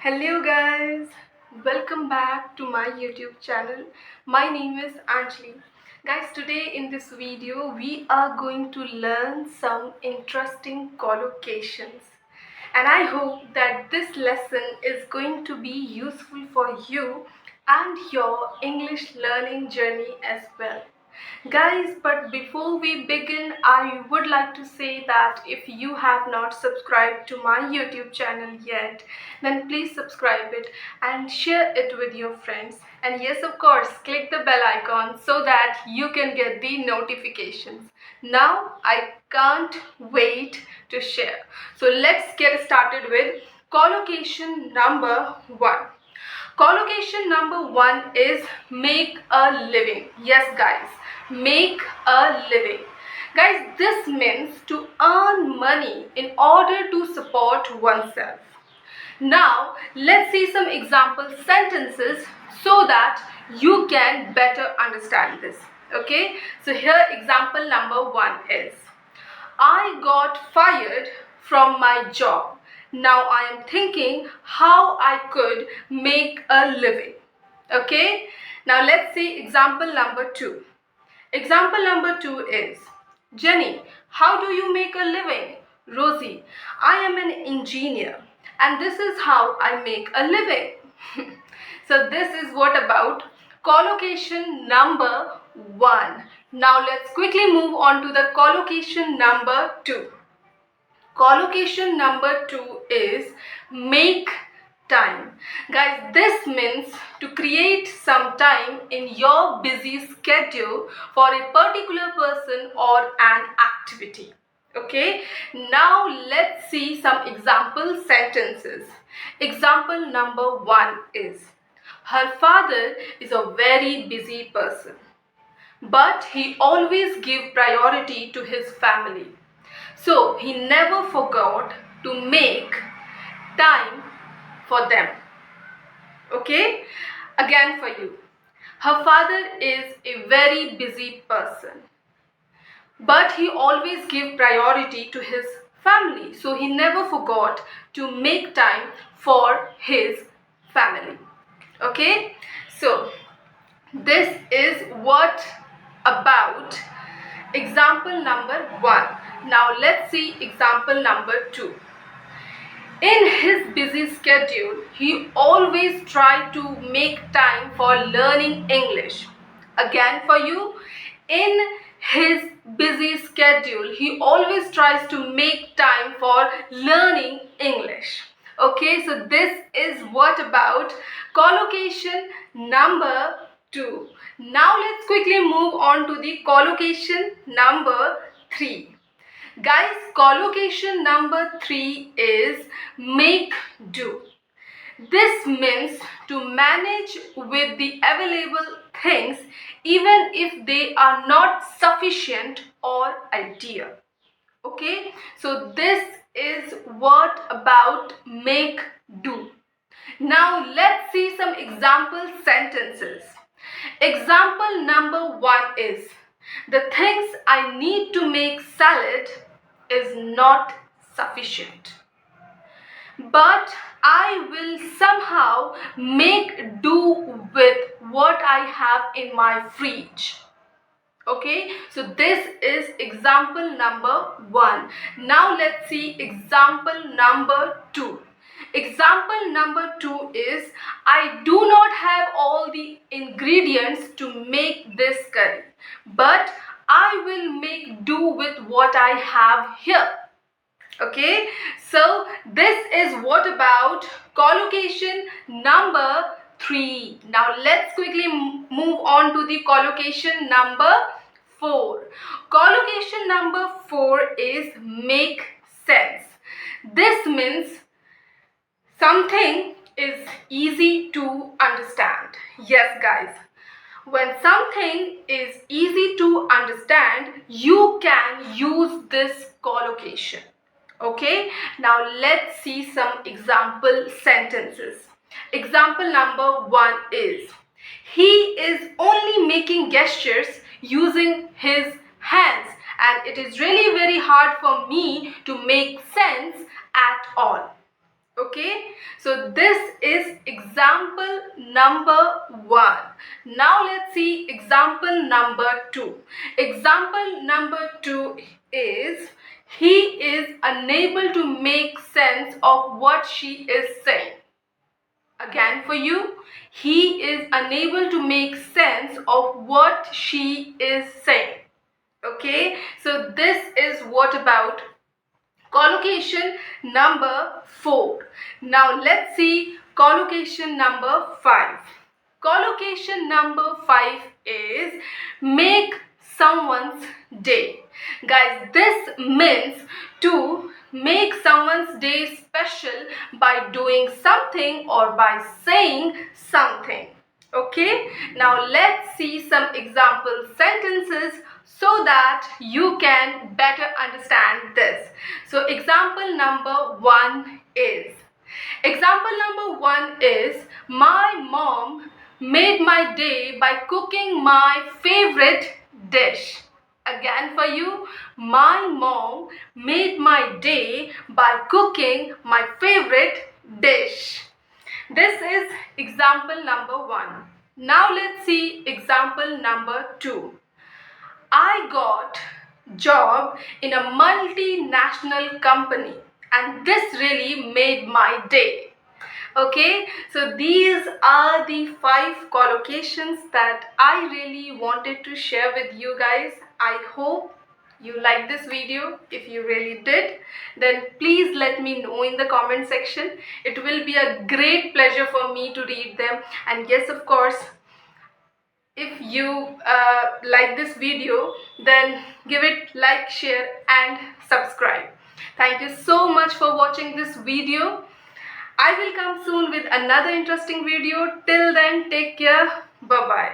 Hello guys, welcome back to my YouTube channel. My name is Anjali. Guys, today in this video we are going to learn some interesting collocations. And I hope that this lesson is going to be useful for you and your English learning journey as well. Guys, but before we begin, I would like to say that if you have not subscribed to my YouTube channel yet, then please subscribe it and share it with your friends. And yes, of course, click the bell icon so that you can get the notifications. Now, I can't wait to share. So let's get started with collocation number 1. Collocation number 1 is make a living. Yes, guys, make a living. Guys, this means to earn money in order to support oneself. Now, let's see some example sentences so that you can better understand this. Okay, so here example number 1 is I got fired from my job. Now I am thinking how I could make a living. Okay, now let's see example number 2. Example number 2 is Jenny, how do you make a living? Rosie, I am an engineer and this is how I make a living. So this is what about collocation number 1. Now let's quickly move on to the collocation number 2. Collocation number 2 is make time. Guys, this means to create some time in your busy schedule for a particular person or an activity. Okay, now let's see some example sentences. Example number 1 is her father is a very busy person, but he always give priority to his family. So he never forgot to make time for them. Okay, again for you. Her father is a very busy person, but he always give priority to his family. So he never forgot to make time for his family. Okay, so this is what about example number 1. Now let's see example number 2. In his busy schedule, he always tried to make time for learning English. Again for you, in his busy schedule, he always tries to make time for learning English. Okay, so this is what about collocation number 2. Now let's quickly move on to the collocation number 3. Guys, collocation number 3 is make do. This means to manage with the available things even if they are not sufficient or ideal. Okay, so this is what about make do. Now let's see some example sentences. Example number 1 is the things I need to make salad is not sufficient, but I will somehow make do with what I have in my fridge. Okay, so this is example number 1. Now let's see example number 2. Example number 2 is I do not have all the ingredients to make this curry, but I will make do with what I have here. Okay, so this is what about collocation number 3. Now let's quickly move on to the collocation number 4. Collocation number 4 is make sense. This means something is easy to understand. Yes, guys. When something is easy to understand, you can use this collocation. Okay, now let's see some example sentences. Example number 1 is he is only making gestures using his hands and it is really very hard for me to make sense at all. Okay, so this is example number 1. Now let's see example number 2. Example number 2 is, he is unable to make sense of what she is saying. Again for you, he is unable to make sense of what she is saying. Okay, so this is what about collocation number 4. Now let's see collocation number 5. Collocation number 5 is make someone's day. Guys, this means to make someone's day special by doing something or by saying something. Okay, now let's see some example sentences so that you can better understand this. So example number 1 is, my mom made my day by cooking my favorite dish. Again for you, my mom made my day by cooking my favorite dish. This is example number 1. Now let's see example number 2. I got job in a multinational company and this really made my day. Okay, so these are the 5 collocations that I really wanted to share with you guys. I hope you like this video. If you really did, then please let me know in the comment section. It will be a great pleasure for me to read them. And yes, of course, if you like this video, then give it like, share and subscribe. Thank you so much for watching this video. I will come soon with another interesting video. Till then, take care. Bye bye.